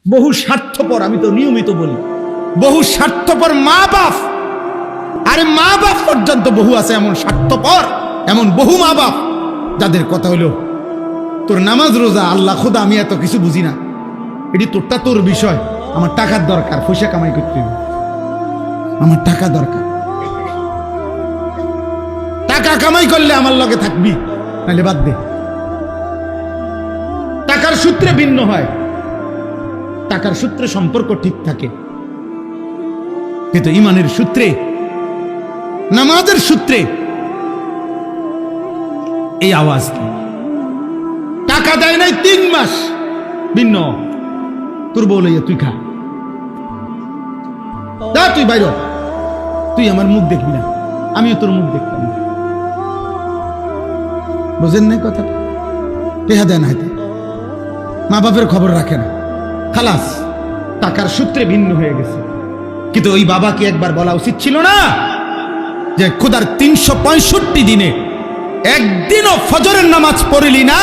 বহু স্বার্থপর, আমি তো নিয়মিত বলি, বহু স্বার্থপর মা বাপ। আরে মা বাপ পর্যন্ত বহু আছে এমন স্বার্থপর, এমন বহু মা বাপ যাদের কথা হলো তোর নামাজ রোজা আল্লাহ খোদা আমি এত কিছু বুঝি না, এটি তোরটা তোর বিষয়, আমার টাকার দরকার, পয়সা কামাই করতে হবে, আমার টাকা দরকার, টাকা কামাই করলে আমার লগে থাকবি, নাহলে বাদ দে। টাকার সূত্রে ভিন্ন হয়, টাকার সূত্রে সম্পর্ক ঠিক থাকে, কিন্তু ইমানের সূত্রে, নামাজের সূত্রে এই আওয়াজ নেই। টাকা দেয় নাই 3 মাস, ভিন্ন। তোর বউ লইয়া তুই খা, যা তুই বাইর, তুই আমার মুখ দেখবি না, আমিও তোর মুখ দেখতাম না। বুঝেন নাই কথাটা? টেহা দেয় না, হাতে মা বাপের খবর রাখে না, খালাস, টাকার সূত্রে ভিন্ন হয়ে গেছে। কিন্তু ওই বাবাকে একবার বলা উচিত ছিল না যে খোদার 365 দিনে একদিনও ফজরের নামাজ পড়লি না,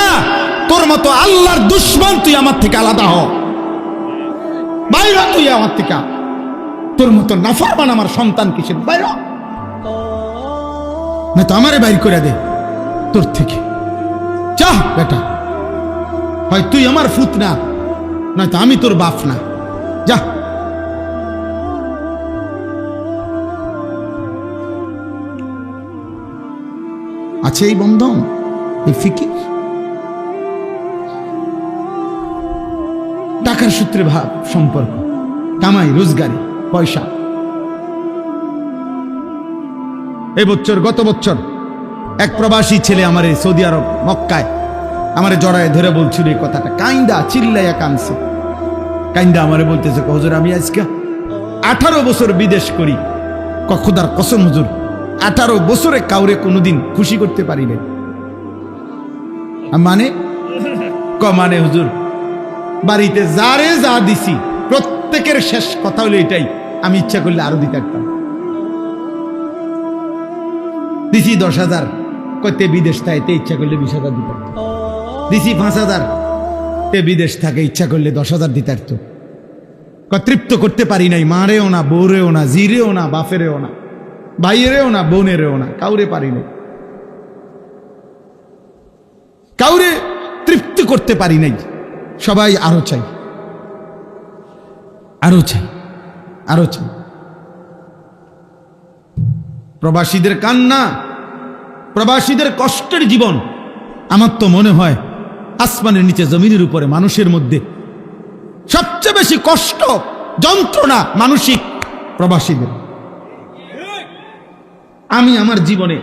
তোর মতো আল্লাহর দুশ্মন, তুই আমার থেকে আলাদা হ, বাইর হ তুই আমার থেকে, তোর মতো নাফরমান আমার সন্তান কিসের, বাইর না তো আমারে বাইর করে দে তোর থেকে, চাহ বেটা, হয় তুই আমার ফুত না, নয়তো আমি তোর বাপ না, যা। আছে এই বন্ধন, এই ফিকির, টাকার সূত্রে ভাব সম্পর্ক, কামাই রোজগারি পয়সা। এই বছর, গত বছর এক প্রবাসী ছেলে আমার এই সৌদি আরব মক্কায় আমারে জড়ায় ধরে বলছিল এই কথাটা, কাইন্দা চিল্লাইয়া কানছে, কাইন্দা আমারে বলতেছে, হুজুর আমি আজকে 18 বছর বিদেশ করি, খোদার কসম হুজুর 18 বছরে কাউরে কোনোদিন খুশি করতে পারি নাই। মানে মানে হুজুর বাড়িতে যারে যা দিছি প্রত্যেকের শেষ কথা হলো এটাই, আমি ইচ্ছা করলে আরো দিতে পারতাম। দিছি 10,000, কইতে বিদেশ থাকতে ইচ্ছা করলে 20,000 দিতে পারত। দিছি 5,000, তে বিদেশ থাকে ইচ্ছা করলে 10,000 দিতে পারত। তৃপ্ত করতে পারি নাই, মারেও না, বউরেও না, জিরেও না, বাপেরেও না, ভাইয়েরেও না, বোনেরেও না, কাউরে পারি নাই, কাউরে তৃপ্ত করতে পারি নাই। সবাই আরো চাই, আরো চাই, আরো চাই। প্রবাসীদের কান্না, প্রবাসীদের কষ্টের জীবন, আমার তো মনে হয় আসমানের নিচে জমিনের উপরে মানুষের মধ্যে সবচেয়ে বেশি কষ্ট যন্ত্রণা মানসিক প্রবাসীদের। আমি আমার জীবনে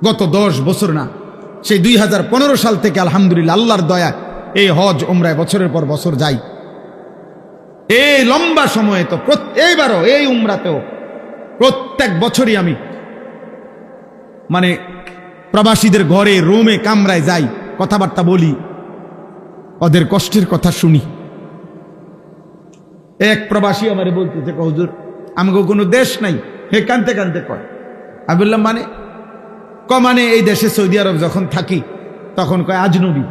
গত 10 বছর না, সেই 2015 সাল থেকে আলহামদুলিল্লাহ আল্লাহর দয়া এই হজ উমরায় বছরের পর বছর যাই। এই লম্বা সময়ে তো এইবারও এই উমরাতেও প্রত্যেক বছরই আমি মানে প্রবাসীদের ঘরে, রুমে, কামরায় যাই, কথাবার্তা বলি, ওদের কষ্টের কথা শুনি। এক প্রবাসী আমারে বলতেছে, হুজুর আমাকে কোনো দেশ নাই, হে কানতে কানতে কয়। আমি বললাম মানে? মানে এই দেশে সৌদি আরব যখন থাকি তখন কয় আজনবী,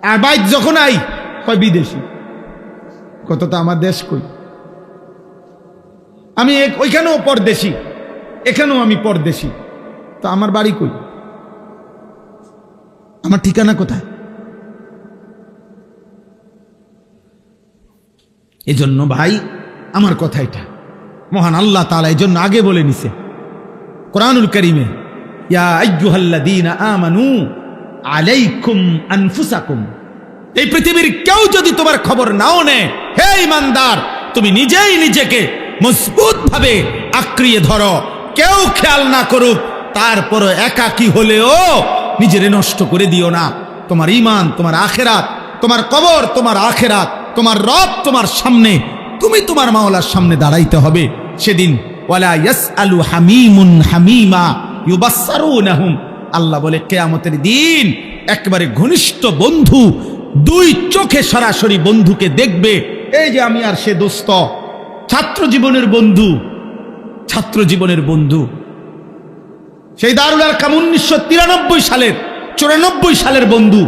আর বাইক যখন আই কয় বিদেশি। কত তো আমার দেশ কই, আমি ওইখানেও পরদেশি, এখানেও আমি পরদেশি, তো আমার বাড়ি কই, আমার ঠিকানা কোথায়? এজন্য ভাই আমার কথা এটা, মহান আল্লাহ তাআলা এই জন্য আগে বলে নিছে কোরআনুল কারীমে, ইয়া আইয়ুহাল্লাযীনা আমানু আলাইকুম আনফুসাকুম। এই পৃথিবীর কেউ যদি তোমার খবর নাও নেয়, হে ঈমানদার, তুমি নিজেই নিজেকে মজবুত ভাবে আঁকড়িয়ে ধরো। কেউ খেয়াল না করুক, তারপরও একাকী হলেও নিজেরে নষ্ট করে দিও না। তোমার ঈমান, তোমার আখিরাত, তোমার কবর, তোমার আখিরাত, তোমার রব তোমার সামনে, তুমি তোমার মাওলার সামনে দাঁড়াইতে হবে সেদিন। ওয়ালা ইয়াসআলু হামিমুন হামিমা ইউবাসসারুনাহুম, আল্লাহ বলে কিয়ামতের দিন একেবারে ঘনিষ্ঠ বন্ধু 2 চোখে সরাসরি বন্ধুকে দেখবে। এই যে আমি আর সে দোস্ত, ছাত্র জীবনের বন্ধু, ছাত্র জীবনের বন্ধু, সেই দারুল আরকাম 1993 সালের 94 সালের বন্ধু,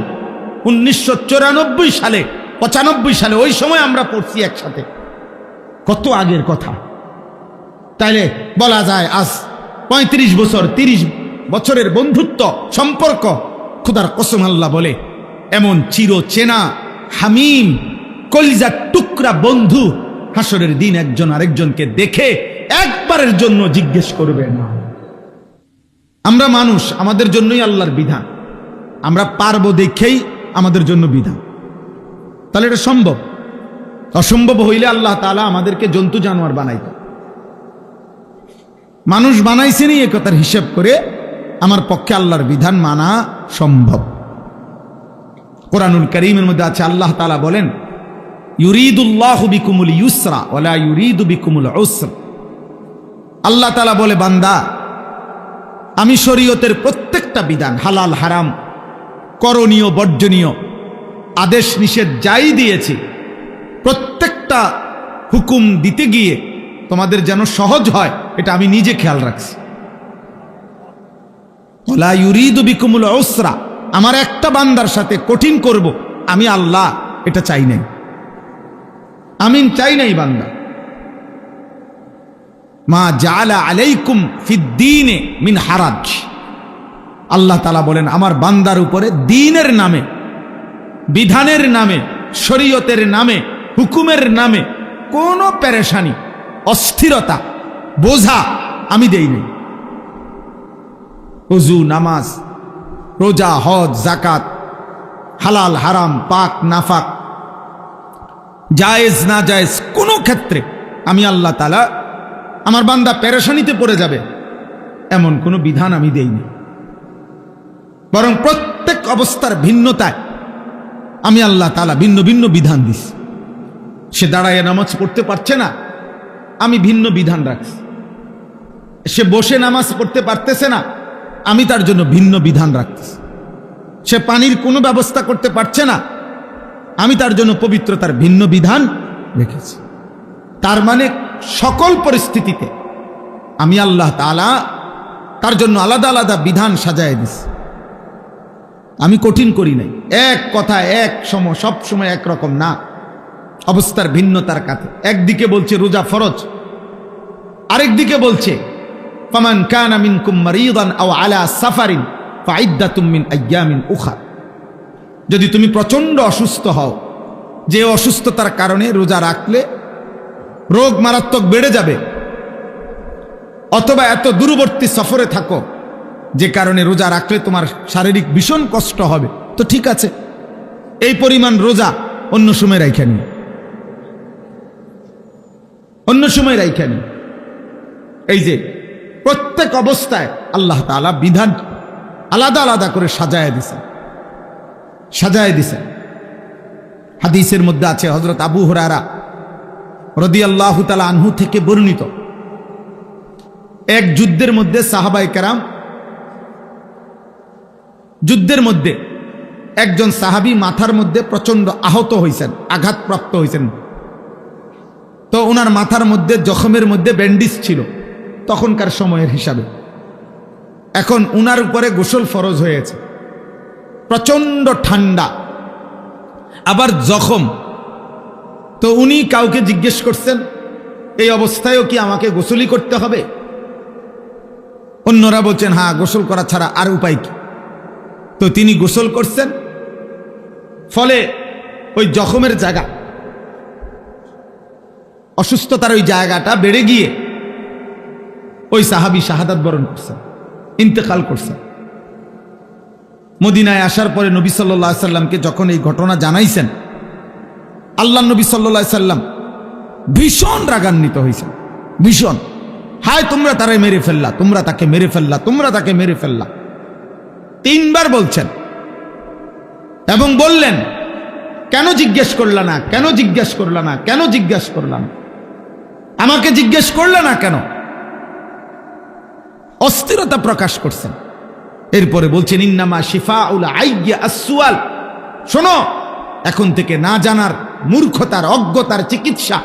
1994 সালে 95 সালে, ওই সময় আমরা পড়ছি একসাথে, কত আগের কথা। তাইলে বলা যায় আজ 35 বছর 30 বছরের বন্ধুত্ব সম্পর্ক, খোদার কসম আল্লাহ বলে এমন চির চেনা হামিম কলিজার টুকরা বন্ধু হাসরের দিন একজন আরেকজনকে দেখে একবারের জন্য জিজ্ঞেস করবে না। আমরা মানুষ, আমাদের জন্যই আল্লাহর বিধান, আমরা পারবো দেখেই আমাদের জন্য বিধান। তাহলে এটা সম্ভব? অসম্ভব হইলে আল্লাহ তাআলা আমাদেরকে জন্তু জানোয়ার বানাইত। মানুষ বানাইছেনই এ কথার হিসাব করে আমার পক্ষে আল্লাহর বিধান মানা সম্ভব। কোরআনুল কারীমের মধ্যে আছে, আল্লাহ তাআলা বলেন, ইউরিদুল্লাহু বিকুমুল ইউসরা ওয়ালা ইউরিদু বিকুমুল উসর। আল্লাহ তাআলা বলে, বান্দা, আমি শরীয়তের প্রত্যেকটা বিধান, হালাল হারাম, করণীয় বর্জনীয়, আদেশ নিষেধ যাই দিয়েছি, প্রত্যেকটা হুকুম দিতে গিয়ে তোমাদের যেন সহজ হয় এটা আমি নিজে খেয়াল রাখছি। ওয়ালা ইউরিদু বিকুমুল উসরা, আমার একটা বান্দার সাথে কঠিন করব আমি আল্লাহ এটা চাই নাই, আমি চাই নাই বান্দা। মা জাআলা আলাইকুম ফিদ্দীনে মিন হারাজ। আল্লাহ তাআলা বলেন, আমার বান্দার উপরে দ্বীনের নামে, বিধানের নামে, শরীয়তের নামে, হুকুমের নামে কোনো পেরেশানি, অস্থিরতা, বোঝা আমি দেই নাই। ওযু, নামাজ, রোজা, হজ, যাকাত, হালাল হারাম, পাক নাফাক, জায়েজ না জায়েজ, কোনো ক্ষেত্রে আমি আল্লাহ তাআলা আমার বান্দা পেরেশানিতে পড়ে যাবে এমন কোনো বিধান আমি দেইনি। বরং প্রত্যেক অবস্থার ভিন্নতায় আমি আল্লাহ তাআলা ভিন্ন ভিন্ন বিধান দিছি। সে দাঁড়ায় নামাজ পড়তে পারছে না, আমি ভিন্ন বিধান রাখছি। সে বসে নামাজ পড়তে পারতেছে না, আমি তার জন্য ভিন্ন বিধান রাখতেছি। সে পানির কোনো ব্যবস্থা করতে পারছে না, আমি তার জন্য পবিত্রতার ভিন্ন বিধান রেখেছি। তার মানে সকল পরিস্থিতিতে আমি আল্লাহ তাআলা তার জন্য আলাদা আলাদা বিধান সাজায় দিছি। আমি কঠিন করি নাই। এক কথা এক সময় সব সময় একরকম না, অবস্থার ভিন্নতার কাছে। একদিকে বলছে রোজা ফরজ, আরেকদিকে বলছে ফামান কানা মিনকুম মারিদান আও আলা সাফারিন ফাইদ্দাতুম মিন আইয়ামিন উখার। যদি তুমি প্রচন্ড অসুস্থ হও, যে অসুস্থতার কারণে রোজা রাখলে রোগ মারাত্মক বেড়ে যাবে, অথবা এত দূরবর্তী সফরে থাকো যে কারণে রোজা রাখলে তোমার শারীরিক ভীষণ কষ্ট হবে, তো ঠিক আছে, এই পরিমাণ রোজা অন্য সময় রাইখা নি, অন্য সময় রাইখা নি। এই যে প্রত্যেক অবস্থায় আল্লাহ তাআলা বিধান আলাদা আলাদা করে সাজায় দিছে। হাদিসের মধ্যে আছে, হযরত আবু হুরায়রা রাদিয়াল্লাহু তাআলা আনহু থেকে বর্ণিত, এক যুদ্ধের মধ্যে সাহাবায়ে কেরাম, যুদ্ধের মধ্যে একজন সাহাবী মাথার মধ্যে প্রচন্ড আহত হয়েছেন, আঘাতপ্রাপ্ত হয়েছেন। তো ওনার মাথার মধ্যে জখমের মধ্যে ব্যান্ডেজ ছিল তখনকার সময়ের হিসাবে। এখন উনার উপরে গোসল ফরজ হয়েছে, প্রচন্ড ঠান্ডা, আবার জখম। তো উনি কাউকে জিজ্ঞেস করছেন, এই অবস্থায়ও কি আমাকে গোসলই করতে হবে? অন্যরা বলছেন, হ্যাঁ, গোসল করা ছাড়া আর উপায় কি? তো তিনি গোসল করছেন, ফলে ওই জখমের জায়গা, অসুস্থতার ওই জায়গাটা বেড়ে গিয়ে ওই সাহাবী শাহাদাত বরণ করছেন, ইন্তেকাল করছেন। মদিনায় আসার পরে নবী সাল্লাল্লাহু আলাইহি সাল্লামকে যখন এই ঘটনা জানাইছেন, আল্লাহ নবী সাল্লাল্লাহু আলাইহি সাল্লাম ভীষণ রাগান্বিত হয়েছেন, ভীষণ। হায়, তোমরা তারে মেরে ফেললা, তোমরা তাকে মেরে ফেললা, তোমরা তাকে মেরে ফেললা, 3 বার বলছেন। এবং বললেন, কেন জিজ্ঞেস করলা না, কেন জিজ্ঞেস করলা না, কেন জিজ্ঞেস করলা না, আমাকে জিজ্ঞেস করলে না কেন? অস্থিরতা প্রকাশ করছেন। এরপরে বলছেন, ইন্নামা শিফাউল আইয়্যা আসসুয়াল। শোনো, এখন থেকে না জানার, মূর্খতার, অজ্ঞতার চিকিৎসা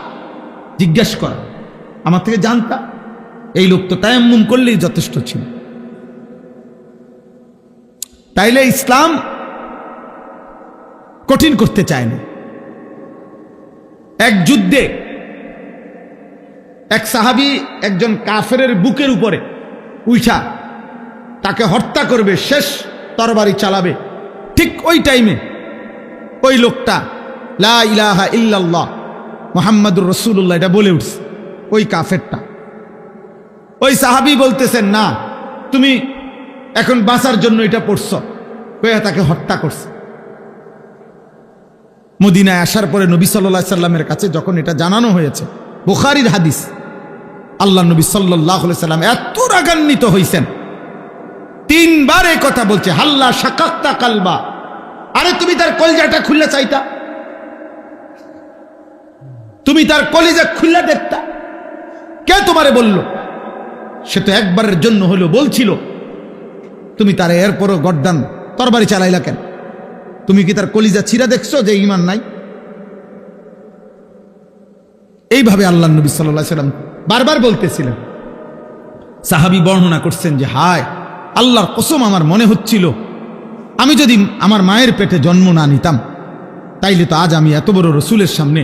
জিজ্ঞেস করা। আমার থেকে জানতা, এই লোক তো তায়াম্মুম করলেই যথেষ্ট ছিল। তাইলে ইসলাম কঠিন করতে চায় না, এক যুদ্ধে এক সাহাবী একজন কাফেরের বুকের উপরে উঠা তাকে হত্যা করবে, শেষ তরবারি চালাবে। ঠিক ওই টাইমে ওই লোকটা লা ইলাহা ইল্লাল্লাহ মুহাম্মাদুর রাসূলুল্লাহ এটা বলে উঠছে। ওই কাফেরটা, ওই সাহাবী বলতেছেন, না তুমি এখন বাঁচার জন্য এটা পড়ছ, কইয়া তাকে হত্যা করছে। মদিনায় আসার পরে নবী সাল্লাল্লাহু আলাইহি সাল্লামের কাছে যখন এটা জানানো হয়েছে, বুখারীর হাদিস, আল্লাহ নবী সাল্লাল্লাহু আলাইহি সাল্লাম এত রাগান্বিত হইছেন, তিনবার এই কথা বলছে, হাল্লা শাকাক্তা কালবা, আরে তুমি তার কলিজাটা খুললে চাইতা, তুমি তার কলিজা খুললে দেখতা, কে তোমারে বলল? সে তো একবারের জন্য হলো বলছিল, তুমি তার এরপরও গর্দান তরবারি চালাইলা কেন? তুমি কি তার কলিজা ছিঁড়া দেখছো যে ঈমান নাই? এইভাবে আল্লাহ নবী সাল্লাল্লাহু আলাইহি সাল্লাম বারবার বলতেছিলেন। সাহাবী বর্ণনা করছেন যে হায় আল্লাহর কসম, আমার মনে হচ্ছিল আমি যদি আমার মায়ের পেটে জন্ম না নিতাম তাইলে তো আজ আমি এত বড় রসুলের সামনে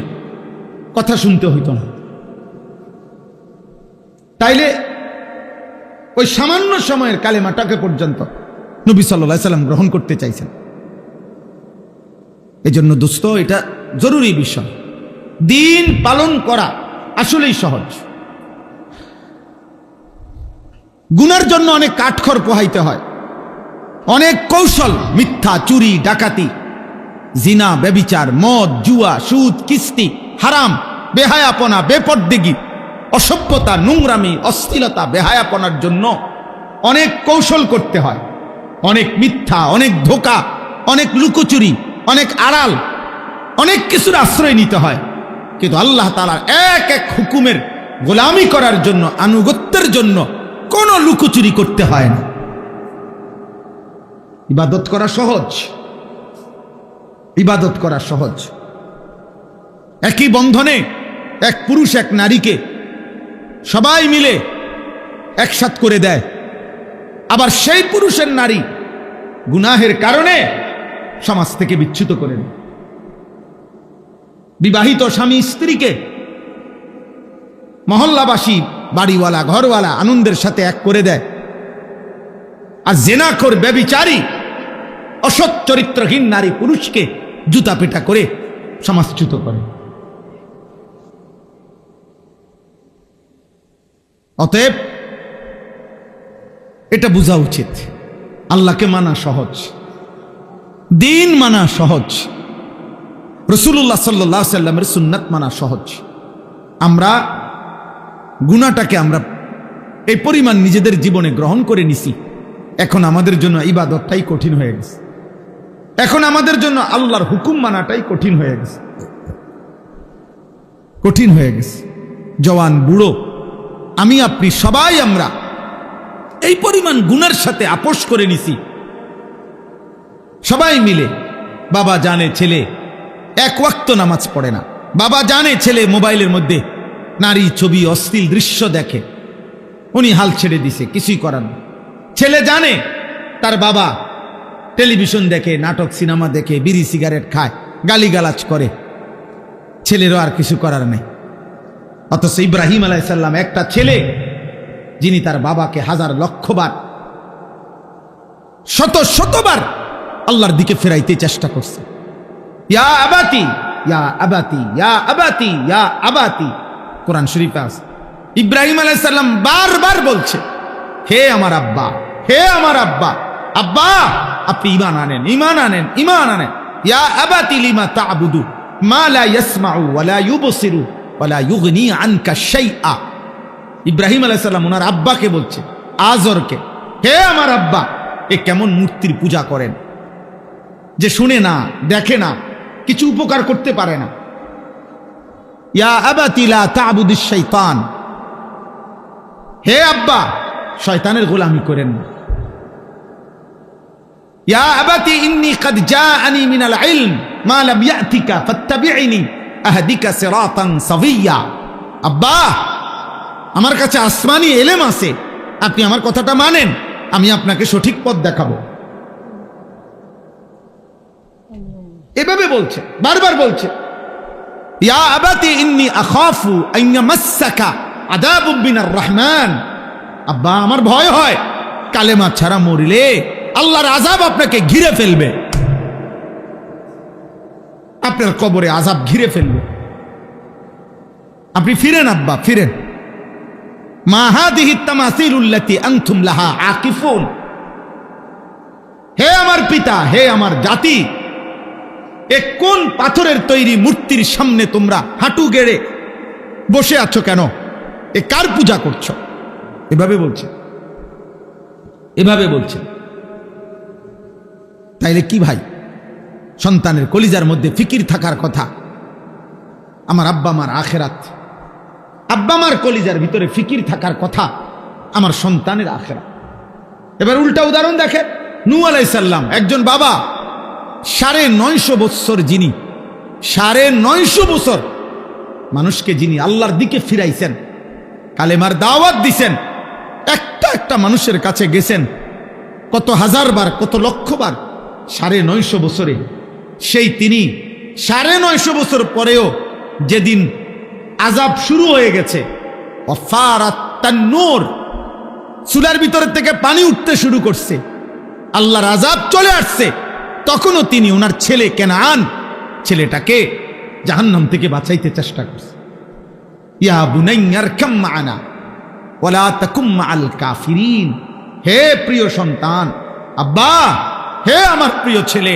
কথা শুনতে হইত না। তাইলে ওই সামান্য সময়ের কালেমাটাকে পর্যন্ত নবী সাল্লাল্লাহু আলাইহি সাল্লাম গ্রহণ করতে চাইছেন। এজন্য দোস্ত, এটা জরুরি বিষয়। দিন পালন করা আসলেই সহজ। গুনার জন্য অনেক কাঠখড় পোহাইতে হয়, অনেক কৌশল, মিথ্যা, চুরি, ডাকাতি, জিনা, ব্যভিচার, মদ, জুয়া, সুদ, কিস্তি, হারাম, বেহায়াপনা, বেপরদেগি, অসভ্যতা, নোংরামি, অশ্লীলতা, বেহায়াপনার জন্য অনেক কৌশল করতে হয়, অনেক মিথ্যা, অনেক ধোঁকা, অনেক লুকোচুরি, অনেক আড়াল, অনেক কিছুর আশ্রয় নিতে হয়। কিন্তু আল্লাহ তাআলার এক এক হুকুমের গোলামি করার জন্য, আনুগত্যের জন্য কোনো লুকোচুরি করতে হয় না। ইবাদত করা সহজ, ইবাদত করা সহজ। একই বন্ধনে এক পুরুষ এক নারীকে সবাই মিলে একসাথ করে দেয়, আবার সেই পুরুষের নারী গুনাহের কারণে সমাজ থেকে বিচ্যুত করে দেয়। বিবাহিত স্বামী স্ত্রীকে মহল্লাবাসী, বাড়িওয়ালা, ঘরওয়ালা আনন্দের সাথে এক করে দেয়, আর জেনাখোর, ব্যভিচারী, অসৎ চরিত্রহীন নারী পুরুষকে জুতা পেটা করে সমাজচ্যুত করে। অতএব এটা বোঝা উচিত, আল্লাহকে মানা সহজ, দিন মানা সহজ, রাসূলুল্লাহ সাল্লাল্লাহু আলাইহি সাল্লামের সুন্নাত মানা সহজ। আমরা গুনাহটাকে আমরা এই পরিমাণ নিজেদের জীবনে গ্রহণ করে নিছি, এখন আমাদের জন্য ইবাদতটাই কঠিন হয়ে গেছে, এখন আমাদের জন্য আল্লাহর হুকুম মানাটাই কঠিন হয়ে গেছে, কঠিন হয়ে গেছে। জওয়ান, বুড়ো, আমি আপনি সবাই আমরা এই পরিমাণ গুনার সাথে আপোষ করে নিছি। সবাই মিলে, বাবা জানে ছেলে এক ওয়াক্ত নামাজ পড়ে না, বাবা জানে ছেলে মোবাইলের মধ্যে নারী ছবি, অশ্লীল দৃশ্য দেখে, উনি হাল ছেড়ে দিছে, কিছুই করার না। ছেলে জানে তার বাবা টেলিভিশন দেখে, নাটক, সিনেমা দেখে, বিড়ি সিগারেট খায়, গালিগালাজ করে, ছেলেরও আর কিছু করার নেই। অথচ ইব্রাহিম আলাইহিস সালাম একটা ছেলে, যিনি তার বাবাকে হাজার লক্ষবার, শত শতবার আল্লাহর দিকে ফেরাইতে চেষ্টা করছে। ইয়া আবাতি, ইয়া আবাতি, ইয়া আবাতি, ইয়া আবাতি, কোরআন শরীফে আছে। ইব্রাহিম আলাইহিস সালাম বারবার বলছে, হে আমার আব্বা, হে আমার আব্বা, আব্বা আপনি ঈমান আনেন, ঈমান আনেন, ঈমান আনেন। ইয়া আবাতি লিমা তা'বুদু মা লা ইয়াসমাউ ওয়া লা ইউবসিরু ওয়া লা ইউগনি আনকা শাইআ। ইব্রাহিম আলাইহিস সালাম ওনার আব্বাকে বলছে, আজরকে, হে আমার আব্বা, এ কেমন মূর্তির পূজা করেন যে শুনে না, দেখে না, কিছু উপকার করতে পারে না। ইয়া আবাতি লা তা'বুদিশ শাইতান, হে আব্বা শয়তানের গোলামি করেন না। ইয়া আবাতি ইন্নী ক্বাদ জাআনি মিনাল ইলম মা লাম ইয়াতিকা ফাত্তাবি'নি আহদিকা সিরাতান সাবিয়্যা। আব্বা আমার কাছে আসমানি ইলম আছে, আপনি আমার কথাটা মানেন, আমি আপনাকে সঠিক পথ দেখাবো। এভাবে বলছে, বারবার বলছে। ইয়া আবাতি ইন্নী আখাফু আন ইয়ামাসসাকা আযাবুম মিনার রহমান, আব্বা আমার ভয় হয় কালেমা ছাড়া মরলে আল্লাহর আযাব আপনাকে ঘিরে ফেলবে, আপনার কবরে আযাব ঘিরে ফেলবে। আপনি ফিরেন আব্বা, ফিরেন। মা হাদিহি তামাসিলুল্লাতী আনতুম লাহা আকিফুন, হে আমার পিতা, হে আমার জাতি, এ কোন পাথরের তৈরি মূর্তির সামনে তোমরা হাঁটু গেড়ে বসে আছো কেন? এ কার পূজা করছো? এভাবে বলছে, এভাবে বলছে। তাইলে কি ভাই, সন্তানের কলিজার মধ্যে ফিকির থাকার কথা আমার আব্বা মার আখেরাত, আব্বা মার কলিজার ভিতরে ফিকির থাকার কথা আমার সন্তানের আখেরাত। এবার উল্টা উদাহরণ দেখেন, নূহ আলাইহিস সালাম একজন বাবা, 950 বছর যিনি 950 বছর মানুষকে যিনি আল্লাহর দিকে ফিরাইছেন, কালেমার দাওয়াত দিছেন, একটা একটা মানুষের কাছে গেছেন কত হাজার বার, কত লক্ষ বার, 950 বছরে সেই তিনি 950 বছর পরেও যেদিন আযাব শুরু হয়ে গেছে, ওয়াফারাত তান্নুর, চুলার ভিতর থেকে পানি উঠতে শুরু করছে, আল্লাহর আযাব চলে আসছে, তখনও তিনি ওনার ছেলে কেনান, ছেলেটাকে জাহান্নাম থেকে বাঁচাইতে চেষ্টা করছে। ইয়া বুনাইয়া আরকাম মা'ানা ওয়ালা তাকুম মা'আল কাফিরিন, হে প্রিয় সন্তান, আব্বা, হে আমার প্রিয় ছেলে,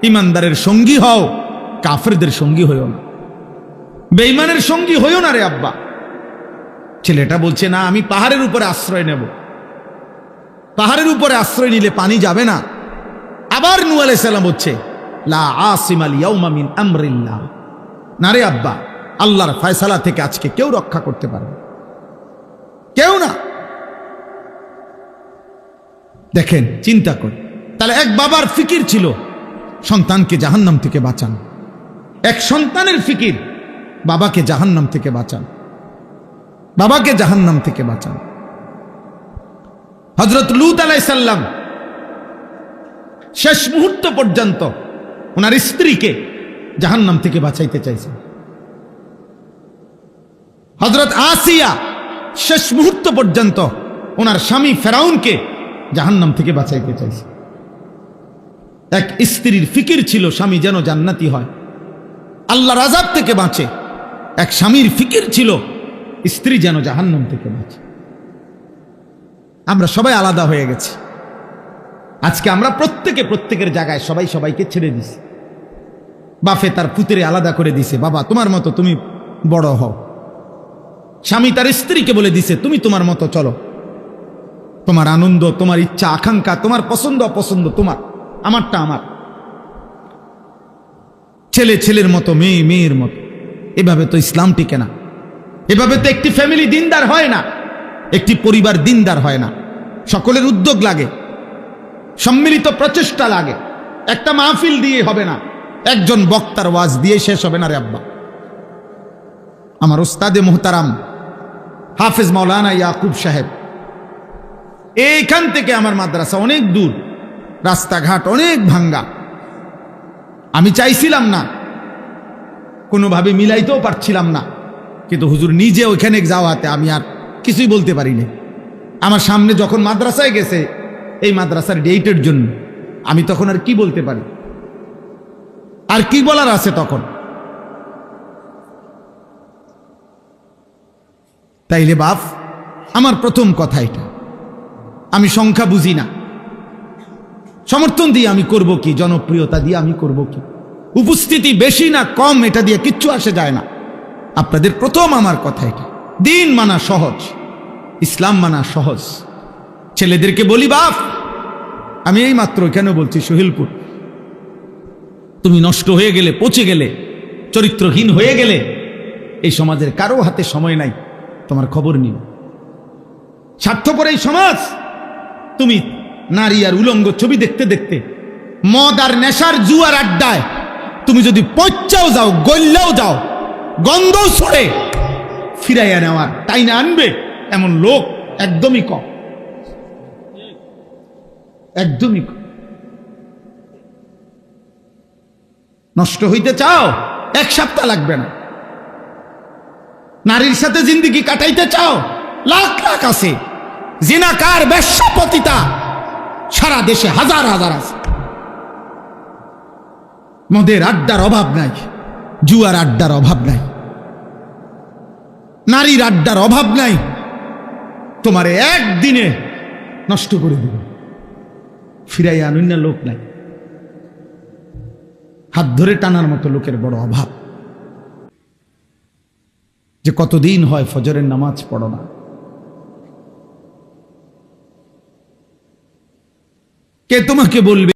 ইমানদারের সঙ্গী হও, কাফেরদের সঙ্গী হইও না, বেঈমানের সঙ্গী হইও না রে আব্বা। ছেলেটা বলছে, না আমি পাহাড়ের উপরে আশ্রয় নেব। পাহাড়ের উপরে আশ্রয় নিলে পানি যাবে না। আবার নূহ আলাইহিস সালাম বলছে, লা আসিমাল ইয়াউমা মিন আমরিল্লাহ, না রে আব্বা, আল্লাহর ফয়সালা থেকে আজকে কেউ রক্ষা করতে পারবে, কেউ না। দেখেন, চিন্তা করে, তাহলে এক বাবার ফিকির ছিল সন্তানকে জাহান্নাম থেকে বাঁচান, এক সন্তানের ফিকির বাবাকে জাহান্নাম থেকে বাঁচান, বাবাকে জাহান্নাম থেকে বাঁচান। হযরত লূত আলাইহিস সালাম শেষ মুহূর্ত পর্যন্ত ওনার স্ত্রীকে জাহান্নাম থেকে বাঁচাইতে চাইছেন। হযরত আসিয়া শেষ মুহূর্ত পর্যন্ত ওনার স্বামী ফেরাউনকে জাহান্নাম থেকে বাঁচাইতে চাইছে। এক স্ত্রীর ফিকির ছিল স্বামী যেন জান্নাতি হয়, আল্লাহর আযাব থেকে বাঁচে। এক স্বামীর ফিকির ছিল স্ত্রী যেন জাহান্নাম থেকে বাঁচে। আমরা সবাই আলাদা হয়ে গেছি। আজকে আমরা প্রত্যেকে প্রত্যেকের জায়গায় সবাই সবাইকে ছেড়ে দিছি। বাপে তার পুত্রে আলাদা করে দিছে, বাবা তোমার মতো তুমি বড় হও। স্বামী তার স্ত্রীকে বলে দিছে, তুমি তোমার মতো চলো, তোমার আনন্দ, তোমার ইচ্ছা আকাঙ্ক্ষা, তোমার পছন্দ অপছন্দ তোমার, আমারটা আমার। ছেলে ছেলের মতো, মেয়ে মেয়ের মতো। এভাবে তো ইসলাম টিকে না, এভাবে তো একটি ফ্যামিলি দিনদার হয় না, একটি পরিবার দিনদার হয় না। সকলের উদ্যোগ লাগে, সম্মিলিত প্রচেষ্টা লাগে। একটা মাহফিল দিয়ে হবে না, একজন বক্তার ওয়াজ দিয়ে শেষ হবে না রে আব্বা। আমার উস্তাদে মুহতারাম হাফেজ মাওলানা ইয়াকুব সাহেব, এইখান থেকে আমার মাদ্রাসা অনেক দূর, রাস্তাঘাট অনেক ভাঙ্গা। আমি চাইছিলাম না, কোনোভাবে মিলাইতেও পারছিলাম না, কিন্তু হুজুর নিজে ওইখানে যাওয়াতে আমি আর কিছুই বলতে পারিনি। আমার সামনে যখন মাদ্রাসায় গেছে এই মাদ্রাসার ডেটের জন্য, আমি তখন আর কি বলতে পারি, আর কি বলার আছে তখন? তাইলে বাপ, আমার প্রথম কথা এটা, আমি সংখ্যা বুঝি না, সমর্থন দিয়ে আমি করব কি, জনপ্রিয়তা দিয়ে আমি করব কি, উপস্থিতি বেশি না কম এটা দিয়ে কিচ্ছু আসে যায় না। আপনাদের প্রথম আমার কথা এটা, দিন মানা সহজ, ইসলাম মানা সহজ। ছেলেদেরকে বলি, বাপ আমি এই মাত্র কেন বলছি সোহেলপুর, তুমি নষ্ট হয়ে গেলে, পচে গেলে, চরিত্রহীন হয়ে গেলে, এই সমাজের কারো হাতে সময় নাই তোমার খবর নিও। স্বার্থপর এই সমাজ, তুমি নারী আর উলঙ্গ ছবি দেখতে দেখতে, মদ আর নেশার জুয়ার আড্ডায় তুমি যদি পচাও যাও, গল্লাও যাও, গন্ধও ছড়ে, ফিরাইয়া নেওয়ার টাইনা আনবে এমন লোক একদমই কম, একদমই কম। নষ্ট হইতে চাও, এক সপ্তাহ লাগবে না। নারীর সাথে জিন্দেগি কাটাইতে চাও, লাখ লাখ আছে। জিনাকার, বেশ্যা, পতিতা সারা দেশে হাজার হাজার আছে। মদের আড্ডার অভাব নাই, জুয়ার আড্ডার অভাব নাই, নারীর আড্ডার অভাব নাই। তোমারে একদিনে নষ্ট করে দেব, ফিরাই আনুন না লোক নাই। হাত ধরে টানার মতো লোকের বড় অভাব। যে কতদিন হয় ফজরের নামাজ পড়ো না। কে তোমাকে বলবে